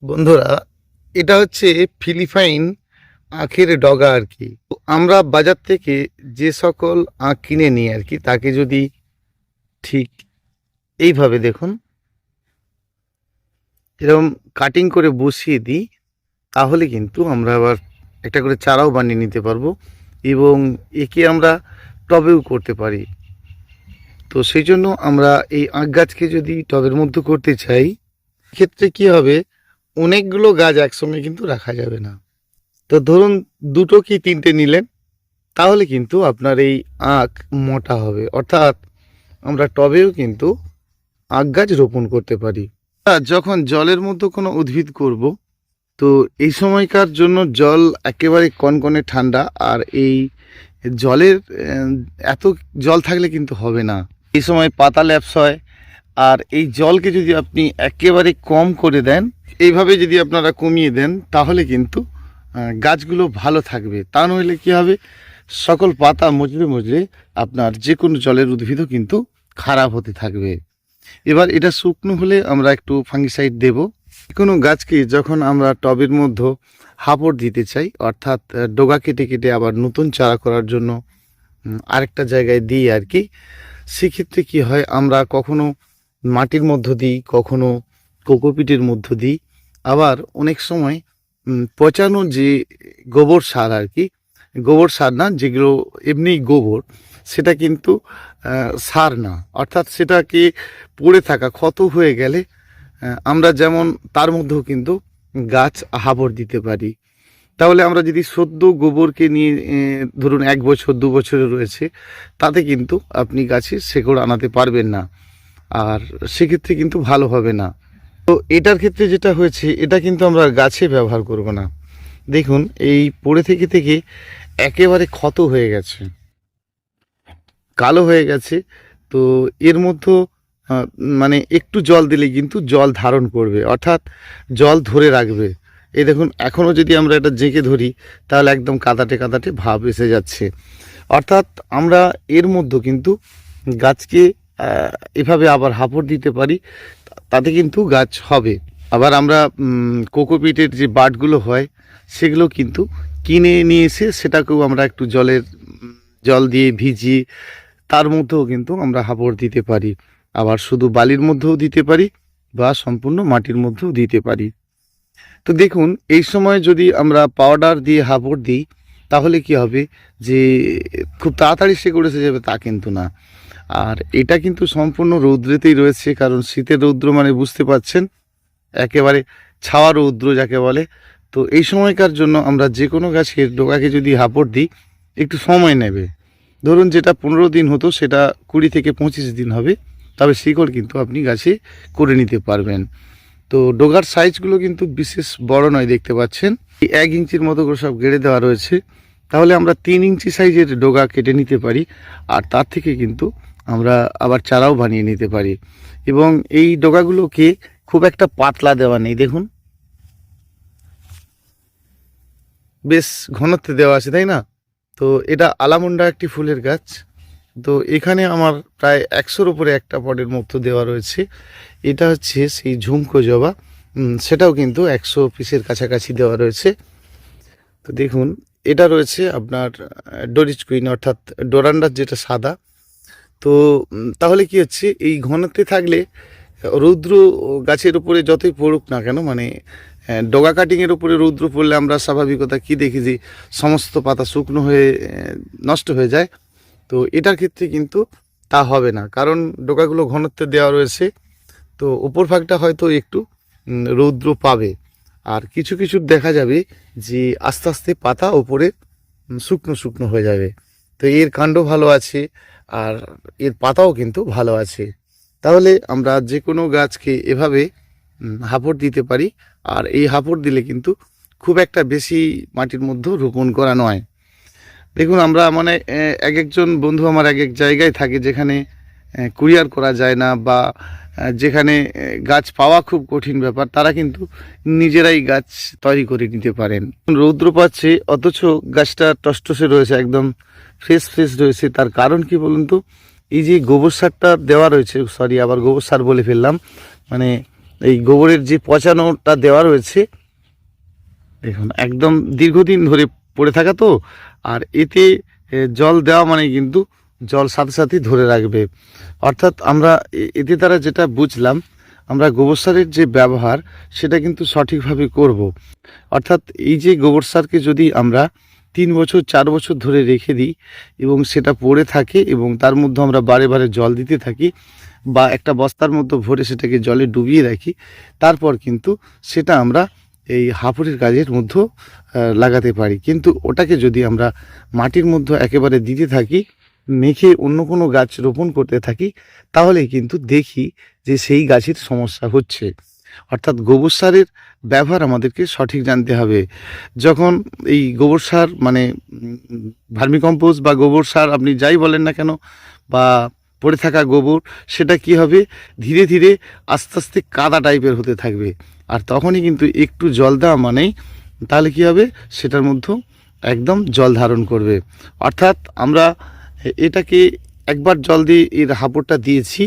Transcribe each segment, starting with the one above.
বন্ধুরা, এটা হচ্ছে ফিলিপাইন আখের ডগা আর কি। তো আমরা বাজার থেকে যে সকল আখ কিনে নিই আর কি, তাকে যদি ঠিক এইভাবে দেখুন, এরকম কাটিং করে বসিয়ে দিই, তাহলে কিন্তু আমরা আবার একটা করে চারাও বানিয়ে নিতে পারবো এবং একে আমরা টবেও করতে পারি। তো সেই জন্য আমরা এই আখ গাছকে যদি টবের মধ্যে করতে চাই, ক্ষেত্রে কি হবে, অনেকগুলো গাছ একসঙ্গে কিন্তু রাখা যাবে না। তো ধরুন দুটো কি তিনটে নিলেন, তাহলে কিন্তু আপনার এই আখ মোটা হবে, অর্থাৎ আমরা টবেও কিন্তু আখ গাছ রোপণ করতে পারি। আর যখন জলের মধ্যে কোনো উদ্ভিদ করব, তো এই সময়কার জন্য জল একেবারে কনকনে ঠান্ডা, আর এই জলের এত জল থাকলে কিন্তু হবে না। এই সময় পাতা ল্যাপস হয়, আর এই জলকে যদি আপনি একেবারে কম করে দেন, এইভাবে যদি আপনারা কমিয়ে দেন, তাহলে কিন্তু গাছগুলো ভালো থাকবে। তা নইলে কী হবে, সকল পাতা মজরে মজরে আপনার যে কোনো জলের উদ্ভিদও কিন্তু খারাপ হতে থাকবে। এবার এটা শুকনো হলে আমরা একটু ফাঙ্গিসাইড দেব। কোনো গাছকে যখন আমরা টবের মধ্যে হাঁপড় দিতে চাই, অর্থাৎ ডগা কেটে কেটে আবার নতুন চারা করার জন্য আরেকটা জায়গায় দিই আর কি, সেক্ষেত্রে কি হয়, আমরা কখনো মাটির মধ্য দিই, কখনো কোকোপিটের মধ্য দিই, আবার অনেক সময় পচানো যে গোবর সার আর কি, গোবর সার না, যেগুলো এমনি গোবর, সেটা কিন্তু সার না, অর্থাৎ সেটাকে পড়ে থাকা ক্ষত হয়ে গেলে আমরা যেমন তার মধ্যেও কিন্তু গাছ হাবড় দিতে পারি। তাহলে আমরা যদি সদ্য গোবরকে নিয়ে ধরুন 1 বছর 2 বছরে রয়েছে, তাতে কিন্তু আপনি গাছে শেকড় আনাতে পারবেন না, আর সেক্ষেত্রে কিন্তু ভালো হবে না। তো এটার ক্ষেত্রে যেটা হয়েছে, এটা কিন্তু আমরা গাছে ব্যবহার করব না। দেখুন এই পড়ে থেকে থেকে একেবারে ক্ষত হয়ে গেছে, কালো হয়ে গেছে। তো এর মধ্যে মানে একটু জল দিলে কিন্তু জল ধারণ করবে, অর্থাৎ জল ধরে রাখবে। এই দেখুন এখনও যদি আমরা এটা জেঁকে ধরি, তাহলে একদম কাদাটে কাদাটে ভাব এসে যাচ্ছে। অর্থাৎ আমরা এর মধ্যে কিন্তু গাছকে এভাবে আবার হাঁপড় দিতে পারি, তাতে কিন্তু গাছ হবে। আবার আমরা কোকোপিটের যে বাটগুলো হয়, সেগুলো কিন্তু কিনে নিয়ে এসে সেটাকেও আমরা একটু জল দিয়ে ভিজিয়ে তার মধ্যেও কিন্তু আমরা হাঁপড় দিতে পারি। আবার শুধু বালির মধ্যেও দিতে পারি, বা সম্পূর্ণ মাটির মধ্যেও দিতে পারি। তো দেখুন এই সময় যদি আমরা পাউডার দিয়ে হাঁপড় দিই, তাহলে কি হবে, যে খুব তাড়াতাড়ি শেকড় এসে যাবে তা কিন্তু না। আর এটা কিন্তু সম্পূর্ণ রৌদ্রেতেই রয়েছে, কারণ শীতের রৌদ্র মানে বুঝতে পারছেন, একেবারে ছাওয়া রৌদ্র যাকে বলে। তো এই সময়কার জন্য আমরা যে কোনো গাছের ডগাকে যদি হাঁপড় দিই, একটু সময় নেবে। ধরুন যেটা 15 দিন হতো, সেটা 20 থেকে 25 দিন হবে, তবে শিকড় কিন্তু আপনি গাছে করে নিতে পারবেন। তো ডগার সাইজগুলো কিন্তু বিশেষ বড় নয়, দেখতে পাচ্ছেন 1 ইঞ্চির মতো করে সব গেড়ে দেওয়া রয়েছে। তাহলে আমরা 3 ইঞ্চি সাইজের ডগা কেটে নিতে পারি, আর তার থেকে কিন্তু আমরা আবার চারাও বানিয়ে নিতে পারি। এবং এই ডগাগুলোকে খুব একটা পাতলা দেওয়া নেই, দেখুন বেশ ঘনত্বে দেওয়া আছে, তাই না? তো এটা আলামুন্ডা একটি ফুলের গাছ। তো এখানে আমার প্রায় 100-র উপরে একটা পটের মতো দেওয়া রয়েছে। এটা হচ্ছে সেই ঝুমকো জবা, সেটাও কিন্তু 100 পিসের কাছাকাছি দেওয়া রয়েছে। তো দেখুন এটা রয়েছে আপনার ডরিচ কুইন, অর্থাৎ ডোরান্ডার যেটা সাদা। তো তাহলে কি হচ্ছে, এই ঘনত্বে থাকলে রৌদ্র গাছের উপরে যতই পড়ুক না কেন, মানে ডগা কাটিংয়ের উপরে রৌদ্র পড়লে আমরা স্বাভাবিকতা কি দেখি, যে সমস্ত পাতা শুকনো হয়ে নষ্ট হয়ে যায়। তো এটার ক্ষেত্রে কিন্তু তা হবে না, কারণ ডগাগুলো ঘনত্বে দেওয়া রয়েছে। তো উপর ভাগটা হয়তো একটু রৌদ্র পাবে, আর কিছু কিছু দেখা যাবে যে আস্তে আস্তে পাতা ওপরে শুকনো শুকনো হয়ে যাবে। তো এর কাণ্ড ভালো আছে, আর এর পাতাও কিন্তু ভালো আছে। তাহলে আমরা যে কোনো গাছকে এভাবে হাঁপড় দিতে পারি, আর এই হাঁপড় দিলে কিন্তু খুব একটা বেশি মাটির মধ্যে রোপণ করা নয়। দেখুন আমরা মানে এক একজন বন্ধু আমার এক এক জায়গায় থাকে, যেখানে কুরিয়ার করা যায় না, বা যেখানে গাছ পাওয়া খুব কঠিন ব্যাপার, তারা কিন্তু নিজেরাই গাছ তৈরি করে নিতে পারেন। রৌদ্র পাচ্ছে অথচ গাছটা টসটসে রয়েছে, একদম ফ্রেশ ফ্রেশ রয়েছে। তার কারণ কি বলুন তো, এই যে গোবর সারটা দেওয়া রয়েছে, সরি আবার গোবর সার বলে ফেললাম, মানে এই গোবরের যে পচানোটা দেওয়া রয়েছে, দেখুন একদম দীর্ঘদিন ধরে পড়ে থাকা তো, আর এতে জল দেওয়া মানে কিন্তু জল সাথে সাথেই ধরে রাখবে। অর্থাৎ আমরা এতে দ্বারা যেটা বুঝলাম, আমরা গোবর সারের যে ব্যবহার সেটা কিন্তু সঠিকভাবে করব। অর্থাৎ এই যে গোবর সারকে যদি আমরা 3 বছর 4 বছর ধরে রেখে দিই এবং সেটা পড়ে থাকে এবং তার মধ্যে আমরা বারে বারে জল দিতে থাকি, বা একটা বস্তার মধ্যে ভরে সেটাকে জলে ডুবিয়ে রাখি, তারপর কিন্তু সেটা আমরা এই হাঁপুড়ের কাজের মধ্যে লাগাতে পারি। কিন্তু ওটাকে যদি আমরা মাটির মধ্যে একেবারে দিতে থাকি, মেখে অন্য কোনো গাছ রোপণ করতে থাকি, তাহলে কিন্তু দেখি যে সেই গাছের সমস্যা হচ্ছে। অর্থাৎ গোবর সারের ব্যবহার আমাদেরকে সঠিক জানতে হবে। যখন এই গোবর সার মানে ভার্মিকম্পোস্ট বা গোবর সার আপনি যাই বলেন না কেন, বা পড়ে থাকা গোবর, সেটা কি হবে, ধীরে ধীরে আস্তে আস্তে কাদা টাইপের হতে থাকবে। আর তখনই কিন্তু একটু জল দেওয়া মানেই তাহলে কি হবে, সেটার মধ্যে একদম জল ধারণ করবে। অর্থাৎ আমরা এটাকে একবার জল দিয়ে এর হাঁপড়টা দিয়েছি,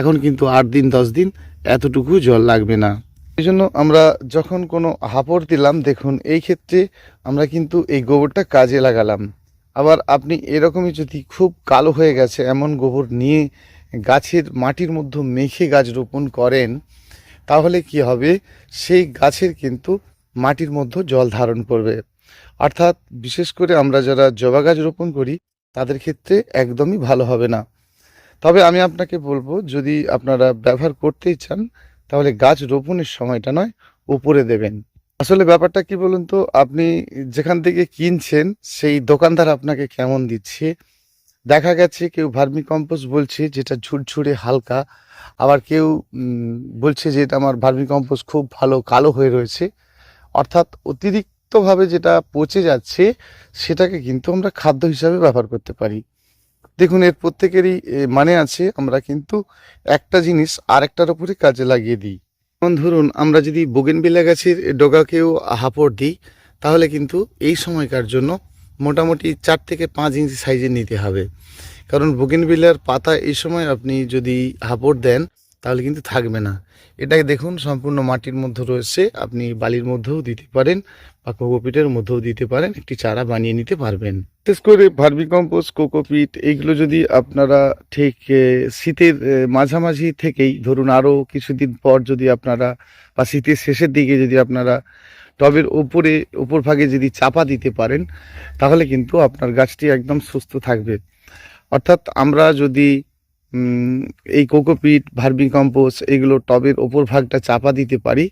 এখন কিন্তু 8 দিন 10 দিন এতটুকু জল লাগবে না। এই জন্য আমরা যখন কোনো হাঁপড় দিলাম, দেখুন এই ক্ষেত্রে আমরা কিন্তু এই গোবরটা কাজে লাগালাম। আবার আপনি এরকমই যদি খুব কালো হয়ে গেছে এমন গোবর নিয়ে গাছের মাটির মধ্যে মেখে গাছ রোপণ করেন, তাহলে কি হবে, সেই গাছের কিন্তু মাটির মধ্যে জল ধারণ করবে। অর্থাৎ বিশেষ করে আমরা যারা জবা গাছ রোপণ করি তাদের ক্ষেত্রে একদমই ভালো হবে না। তবে আমি আপনাকে বলবো, যদি আপনারা ব্যবহার করতেই চান তাহলে গাছ রোপণের সময়টা নয়, উপরে দেবেন। আসলে ব্যাপারটা কি বলুন তো, আপনি যেখান থেকে কিনছেন সেই দোকানদার আপনাকে কেমন দিচ্ছে, দেখা গেছে কেউ ভার্মি কম্পোস্ট বলছে যেটা ঝুরঝুরে হালকা, আবার কেউ বলছে যে এটা আমার ভার্মি কম্পোস্ট খুব ভালো কালো হয়ে রয়েছে। অর্থাৎ অতিরিক্তভাবে যেটা পচে যাচ্ছে সেটাকে কিন্তু আমরা খাদ্য হিসাবে ব্যবহার করতে পারি। দেখুন এর প্রত্যেকেরই মানে আছে, আমরা কিন্তু একটা জিনিস আরেকটার উপরে কাজে লাগিয়ে দিই। যেমন ধরুন আমরা যদি বোগেনভিলিয়া গাছের ডগাকেও হাঁপড় দিই, তাহলে কিন্তু এই সময়কার জন্য মোটামুটি 4 থেকে 5 ইঞ্চি সাইজের নিতে হবে। কারণ বোগেনভিলিয়ার পাতা এই সময় আপনি যদি হাঁপড় দেন তাহলে কিন্তু থাকবে না। এটাকে দেখুন সম্পূর্ণ মাটির মধ্যে রয়েছে, আপনি বালির মধ্যেও দিতে পারেন বা কোকোপিটের মধ্যেও দিতে পারেন, একটি চারা বানিয়ে নিতে পারবেন। বিশেষ করে ভার্মিকম্পোস্ট, কোকোপিট এইগুলো যদি আপনারা ঠিক শীতের মাঝামাঝি থেকেই ধরুন আরও কিছুদিন পর যদি আপনারা, বা শীতের শেষের দিকে যদি আপনারা টবের উপর ভাগে যদি চাপা দিতে পারেন, তাহলে কিন্তু আপনার গাছটি একদম সুস্থ থাকবে। অর্থাৎ আমরা যদি এই কোকোপিট, ভার্মিকম্পোস্ট এগুলো টবের ওপর ভাগটা চাপা দিতে পারি,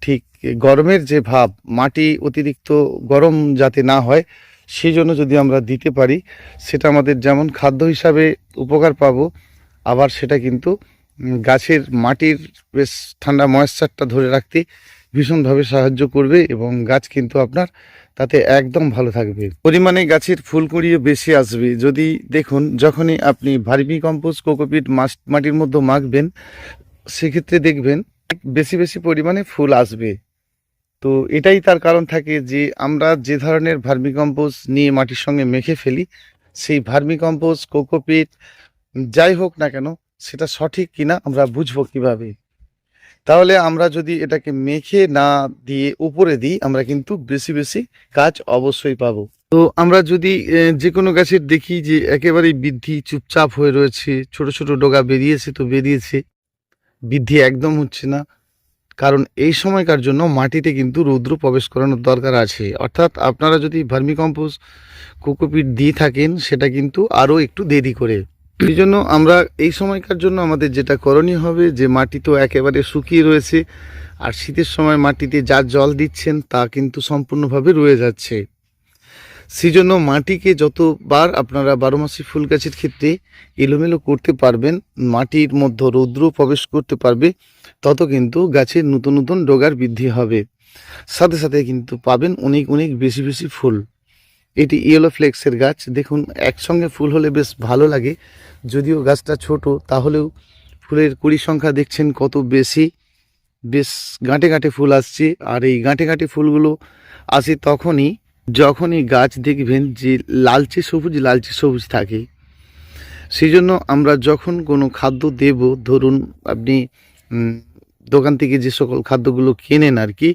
ঠিক গরমের যে ভাব, মাটি অতিরিক্ত গরম যাতে না হয় সেই জন্য যদি আমরা দিতে পারি, সেটা আমাদের যেমন খাদ্য হিসাবে উপকার পাবো, আবার সেটা কিন্তু গাছের মাটির বেশ ঠান্ডা ময়েশ্চারটা ধরে রাখতে ভীষণভাবে সাহায্য করবে এবং গাছ কিন্তু আপনার তাতে একদম ভালো থাকবে। পরিমাণে গাছের ফুলকুড়িও বেশি আসবে। যদি দেখুন যখনই আপনি ভার্মি কম্পোস্ট, কোকোপিট মাটির মধ্যে মাখবেন, সেক্ষেত্রে দেখবেন বেশি বেশি পরিমাণে ফুল আসবে। তো এটাই তার কারণ থাকে যে আমরা যে ধরনের ভার্মি কম্পোস্ট নিয়ে মাটির সঙ্গে মেখে ফেলি, সেই ভার্মি কম্পোস্ট, কোকোপিট যাই হোক না কেন, সেটা সঠিক কিনা আমরা বুঝবো কিভাবে? তাহলে আমরা যদি এটাকে মেখে না দিয়ে উপরে দিই, আমরা কিন্তু বেশি বেশি গাছ অবশ্যই পাবো। তো আমরা যদি যে কোনো গাছের দেখি যে একেবারেই বৃদ্ধি চুপচাপ হয়ে রয়েছে, ছোট ছোট ডগা বেরিয়েছে তো বেরিয়েছে, বৃদ্ধি একদম হচ্ছে না, কারণ এই সময়কার জন্য মাটিতে কিন্তু রৌদ্র প্রবেশ করানোর দরকার আছে। অর্থাৎ আপনারা যদি ভার্মিকম্পোস্ট, কোকোপিট দিয়ে থাকেন, সেটা কিন্তু আরও একটু দেরি করে। এই জন্য আমরা এই সময়কার জন্য আমাদের যেটা করণীয় হবে, যে মাটি তো একেবারে শুকিয়ে রয়েছে, আর শীতের সময় মাটিতে যা জল দিচ্ছেন তা কিন্তু সম্পূর্ণভাবে রয়ে যাচ্ছে। সেই জন্য মাটিকে যতবার আপনারা 12 মাসি ফুল গাছের ক্ষেত্রে এলোমেলো করতে পারবেন, মাটির মধ্যে রৌদ্র প্রবেশ করতে পারবে, তত কিন্তু গাছের নতুন নতুন ডগার বৃদ্ধি হবে, সাথে সাথে কিন্তু পাবেন অনেক অনেক বেশি বেশি ফুল। এটি ইয়েলো ফ্লেক্সের গাছ, দেখুন একসঙ্গে ফুল হলে বেশ ভালো লাগে, যদিও গাছটা ছোট তাহলেও ফুলের কুড়ি সংখ্যা দেখছেন কত বেশি, বেশ গাঁটে গাঁটে ফুল আসছে। আর এই গাঁটে গাঁটে ফুলগুলো আসে যখনই গাছ দেখবেন যে লালচে সবুজ থাকে। সেই জন্য আমরা যখন কোনো খাদ্য দেব, ধরুন আপনি দোকান থেকে যে সকল খাদ্যগুলো কেনেন আর কি,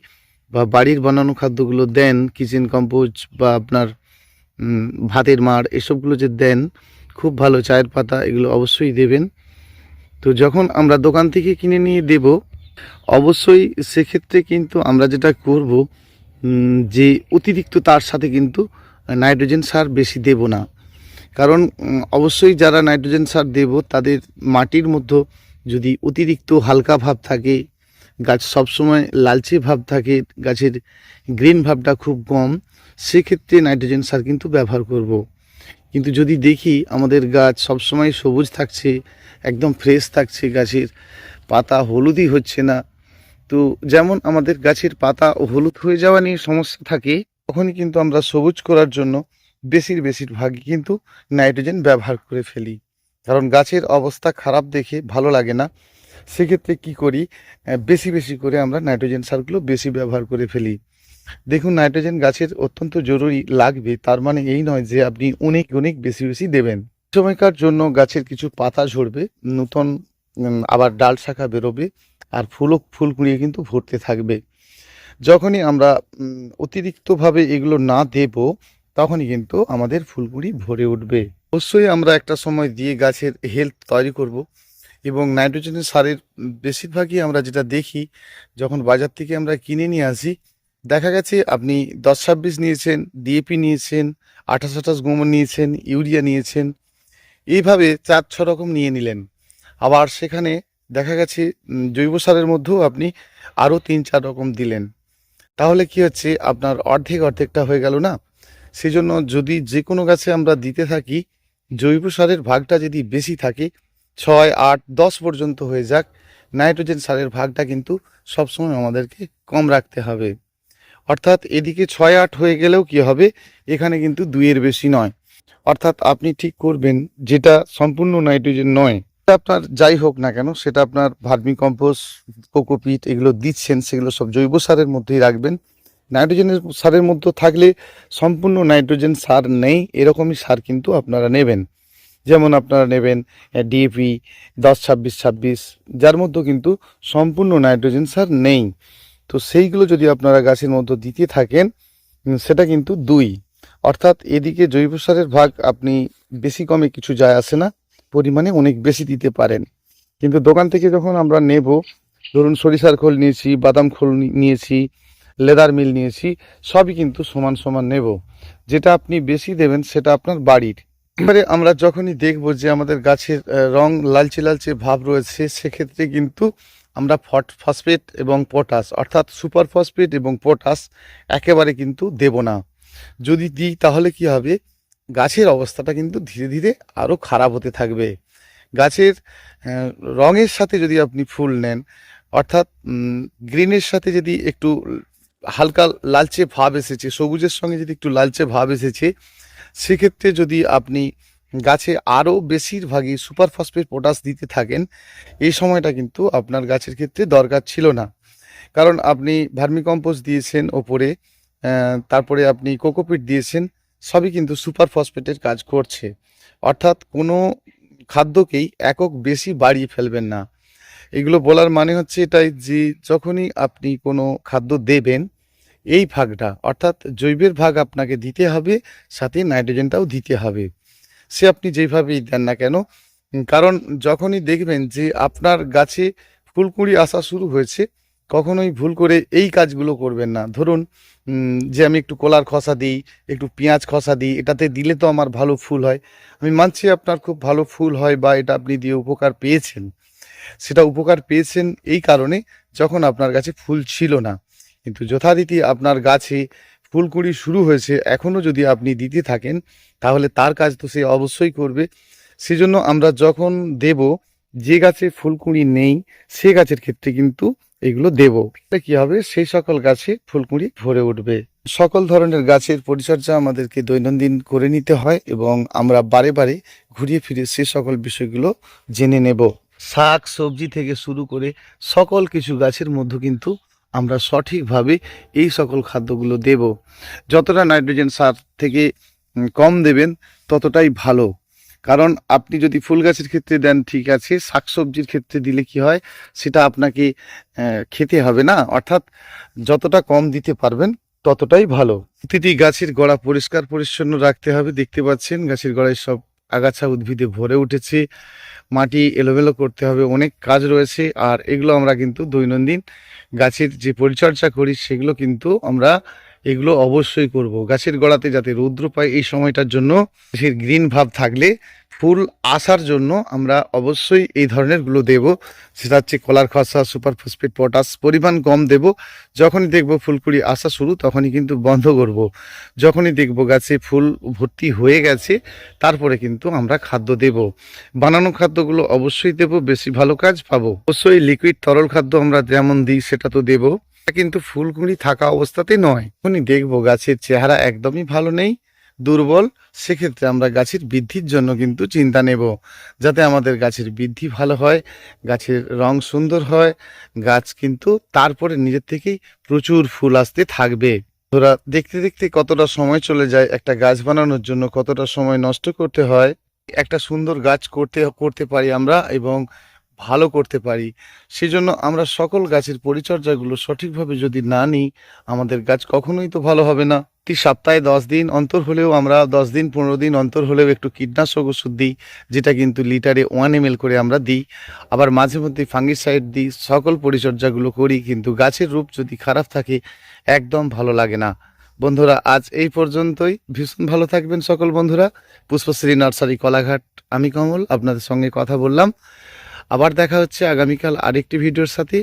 বা বাড়ির বানানো খাদ্যগুলো দেন, কিচেন কম্পোজ বা আপনার ভাতের মাড় এসবগুলো যে দেন, খুব ভালো, চায়ের পাতা এগুলো অবশ্যই দেবেন। তো যখন আমরা দোকান থেকে কিনে নিয়ে দেব, অবশ্যই সেক্ষেত্রে কিন্তু আমরা যেটা করব, যে অতিরিক্ত তার সাথে কিন্তু নাইট্রোজেন সার বেশি দেব না। কারণ অবশ্যই যারা নাইট্রোজেন সার দেব তাদের মাটির মধ্যে যদি অতিরিক্ত হালকা ভাব থাকে, গাছ সবসময় লালচে ভাব থাকে, গাছের গ্রিন ভাবটা খুব কম, সেক্ষেত্রে নাইট্রোজেন সার কিন্তু ব্যবহার করব। কিন্তু যদি দেখি আমাদের গাছ সবসময় সবুজ থাকছে, একদম ফ্রেশ থাকছে, গাছের পাতা হলুদই হচ্ছে না, তো যেমন আমাদের গাছের পাতা হলুদ হয়ে যাওয়া নিয়ে সমস্যা থাকে, তখনই কিন্তু আমরা সবুজ করার জন্য বেশিরভাগই কিন্তু নাইট্রোজেন ব্যবহার করে ফেলি। কারণ গাছের অবস্থা খারাপ দেখে ভালো লাগে না, সেক্ষেত্রে কি করি, বেশি করে আমরা নাইট্রোজেন সারগুলো বেশি ব্যবহার করে ফেলি। দেখুন, নাইট্রোজেন গাছের অত্যন্ত জরুরি লাগবে, তার মানে এই নয় যে আপনি অনেক বেশি দেবেন। সময়কার জন্য গাছের কিছু পাতা ঝরবে, নতুন আবার ডাল শাখা বেরোবে, আর ফুল কুড়িয়ে কিন্তু ভরতে থাকবে। যখনই আমরা অতিরিক্তভাবে এগুলো না দেব, তখনই কিন্তু আমাদের ফুলকুড়ি ভরে উঠবে। অবশ্যই আমরা একটা সময় দিয়ে গাছের হেলথ তৈরি করব, এবং নাইট্রোজেনের সারের বেশিরভাগই আমরা যেটা দেখি, যখন বাজার থেকে আমরা কিনে নিয়ে আসি, দেখা গেছে আপনি 10-26 নিয়েছেন, ডিএপি নিয়েছেন, 28-28 গোমর নিয়েছেন, ইউরিয়া নিয়েছেন, এইভাবে 4-6 রকম নিয়ে নিলেন। আবার সেখানে দেখা গেছে জৈব সারের মধ্যেও আপনি আরও 3-4 রকম দিলেন। তাহলে কি হচ্ছে, আপনার অর্ধেকটা হয়ে গেল না? সেজন্য যদি যে কোনো গাছে আমরা দিতে থাকি, জৈব সারের ভাগটা যদি বেশি থাকে, 6, 8, 10 পর্যন্ত হয়ে যাক, নাইট্রোজেন সারের ভাগটা কিন্তু সবসময় আমাদেরকে কম রাখতে হবে। অর্থাৎ এদিকে 6-8 হয়ে গেলেও কি হবে, এখানে কিন্তু 2-এর বেশি নয়। অর্থাৎ আপনি ঠিক করবেন যেটা সম্পূর্ণ নাইট্রোজেন নয়, আপনার যাই হোক না কেন, সেটা আপনার ভার্মি কম্পোস্ট, কোকোপিট এগুলো দিচ্ছেন, সেগুলো সব জৈব সারের মধ্যেই রাখবেন। নাইট্রোজেনের সারের মধ্যে থাকলে সম্পূর্ণ নাইট্রোজেন সার নেই এরকমই সার কিন্তু আপনারা নেবেন। যেমন আপনারা নেবেন ডিএপি 10-26-26, যার মধ্যে কিন্তু সম্পূর্ণ নাইট্রোজেন সার নেই। তো সেইগুলো যদি আপনারা গাছের মধ্যে দিতে থাকেন, সেটা কিন্তু 2। অর্থাৎ এদিকে জৈব সারের ভাগ আপনি বেশি কমে কিছু যায় আসে না, পরিমাণে অনেক বেশি দিতে পারেন। কিন্তু দোকান থেকে যখন আমরা নেব, ধরুন সরিষার খোল নিয়েছি, বাদাম খোল নিয়েছি, লেদার মিল নিয়েছি, সবই কিন্তু সমান নেব। যেটা আপনি বেশি দেবেন সেটা আপনার বাড়ির। এবারে আমরা যখনই দেখব যে আমাদের গাছের রং লালচে ভাব রয়েছে, সেক্ষেত্রে কিন্তু আমরা ফসফেট এবং পটাশ, অর্থাৎ সুপার ফসফেট এবং পটাশ একেবারে কিন্তু দেব না। যদি দিই তাহলে কি হবে, গাছের অবস্থাটা কিন্তু ধীরে আরও খারাপ হতে থাকবে। গাছের রঙের সাথে যদি আপনি ফুল নেন, অর্থাৎ গ্রিনের সাথে যদি একটু হালকা লালচে ভাব এসেছে, সবুজের সঙ্গে যদি একটু লালচে ভাব এসেছে, সেক্ষেত্রে যদি আপনি গাছে আরও বেশিরভাগই সুপার ফসফেট পটাশ দিতে থাকেন, এই সময়টা কিন্তু আপনার গাছের ক্ষেত্রে দরকার ছিল না। কারণ আপনি ভার্মি কম্পোস্ট দিয়েছেন ওপরে, তারপরে আপনি কোকোপিট দিয়েছেন, সবই কিন্তু সুপার ফসফেটের কাজ করছে। অর্থাৎ কোনো খাদ্যকেই একক বেশি বাড়িয়ে ফেলবেন না। এগুলো বলার মানে হচ্ছে এটাই যে যখনই আপনি কোনো খাদ্য দেবেন, এই ভাগটা অর্থাৎ জৈবের ভাগ আপনাকে দিতে হবে, সাথে নাইট্রোজেনটাও দিতে হবে, সে আপনি যেইভাবেই দেন না কেন। কারণ যখনই দেখবেন যে আপনার গাছে ফুলকুঁড়ি আসা শুরু হয়েছে, কখনোই ভুল করে এই কাজগুলো করবেন না। ধরুন যে আমি একটু কলার খোসা দিই, একটু পেঁয়াজ খোসা দিই, এটাতে দিলে তো আমার ভালো ফুল হয়। আমি মানছি আপনার খুব ভালো ফুল হয় বা এটা আপনি দিয়ে উপকার পেয়েছেন, সেটা উপকার পেয়েছেন এই কারণে যখন আপনার কাছে ফুল ছিল না। কিন্তু যথারীতি আপনার গাছে ফুলকুঁড়ি শুরু হয়েছে, এখনও যদি আপনি দিতে থাকেন, তাহলে তার কাজ তো সে অবশ্যই করবে। সেজন্য আমরা যখন দেব, যে গাছে ফুলকুঁড়ি নেই সে গাছের ক্ষেত্রে কিন্তু এগুলো দেব। তাহলে কি হবে, সেই সকল গাছে ফুলকুঁড়ি ভরে উঠবে। সকল ধরনের গাছের পরিচর্যা আমাদেরকে দৈনন্দিন করে নিতে হয়, এবং আমরা বারে ঘুরিয়ে ফিরে সে সকল বিষয়গুলো জেনে নেব। শাক সবজি থেকে শুরু করে সকল কিছু গাছের মধ্যে কিন্তু আমরা সঠিকভাবে এই সকল খাদ্যগুলো দেব। যতটা নাইট্রোজেন সার থেকে কম দেবেন ততটাই ভালো। কারণ আপনি যদি ফুল গাছের ক্ষেত্রে দেন ঠিক আছে, শাকসবজির ক্ষেত্রে দিলে কি হয়, সেটা আপনাকে খেতে হবে না, অর্থাৎ যতটা কম দিতে পারবেন ততটাই ভালো। প্রতিটি গাছের গোড়া পরিষ্কার পরিচ্ছন্ন রাখতে হবে। দেখতে পাচ্ছেন গাছের গোড়ায় সব আগাছা উদ্ভিদে ভরে উঠেছে, মাটি এলোমেলো করতে হবে, অনেক কাজ রয়েছে। আর এগুলো আমরা কিন্তু দৈনন্দিন গাছের যে পরিচর্যা করি সেগুলো কিন্তু আমরা এগুলো অবশ্যই করব। গাছের গোড়াতে যাতে রৌদ্র পায় এই সময়টার জন্য, গাছের গ্রিন ভাব থাকলে ফুল আসার জন্য আমরা অবশ্যই এই ধরনের গুলো দেব। সেটা হচ্ছে কলার খসা, সুপার ফসফেট, পটাশ পরিমাণ কম দেব। যখনই দেখব ফুলকুড়ি আসা শুরু তখনই কিন্তু বন্ধ করব। যখনই দেখব গাছে ফুল ভর্তি হয়ে গেছে তারপরে কিন্তু আমরা খাদ্য দেব। বানানো খাদ্যগুলো অবশ্যই দেব, বেশি ভালো কাজ পাবো। অবশ্যই লিকুইড তরল খাদ্য আমরা যেমন দিই সেটা তো দেব, কিন্তু ফুলকুড়ি থাকা অবস্থাতে নয়। যখনই দেখব গাছের চেহারা একদমই ভালো নেই, দুর্বল, সেক্ষেত্রে আমরা গাছের বৃদ্ধির জন্য কিন্তু চিন্তা নেব, যাতে আমাদের গাছের বৃদ্ধি ভালো হয়, গাছের রং সুন্দর হয়, গাছ কিন্তু তারপরে নিজের থেকেই প্রচুর ফুল আসতে থাকবে। তোরা দেখতে দেখতে কতটা সময় চলে যায়, একটা গাছ বানানোর জন্য কতটা সময় নষ্ট করতে হয়। একটা সুন্দর গাছ করতে পারি আমরা এবং ভালো করতে পারি। সেজন্য আমরা সকল গাছের পরিচর্যাগুলো সঠিকভাবে যদি না নিই, আমাদের গাছ কখনোই তো ভালো হবে না। প্রতি সপ্তাহে 10 দিন অন্তর হলেও আমরা 10 দিন 15 দিন অন্তর হলেও একটু কীটনাশক ওষুধ দিই, যেটা কিন্তু লিটারে 1 ml করে আমরা দিই। আবার মাঝে মধ্যে ফাঙ্গিসাইড দিই। সকল পরিচর্যাগুলো করি, কিন্তু গাছের রূপ যদি খারাপ থাকে একদম ভালো লাগে না। বন্ধুরা আজ এই পর্যন্তই। ভীষণ ভালো থাকবেন সকল বন্ধুরা। পুষ্পশ্রী নার্সারি কলাঘাট, আমি কমল আপনাদের সঙ্গে কথা বললাম। আবার দেখা হচ্ছে আগামীকাল আরেকটি ভিডিওর সাথে।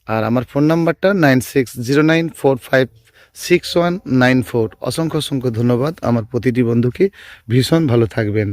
আর আমার ফোন নাম্বারটা 9609456194। অসংখ্য অসংখ্য ধন্যবাদ আমার প্রতিটি বন্ধুকে। ভীষণ ভালো থাকবেন।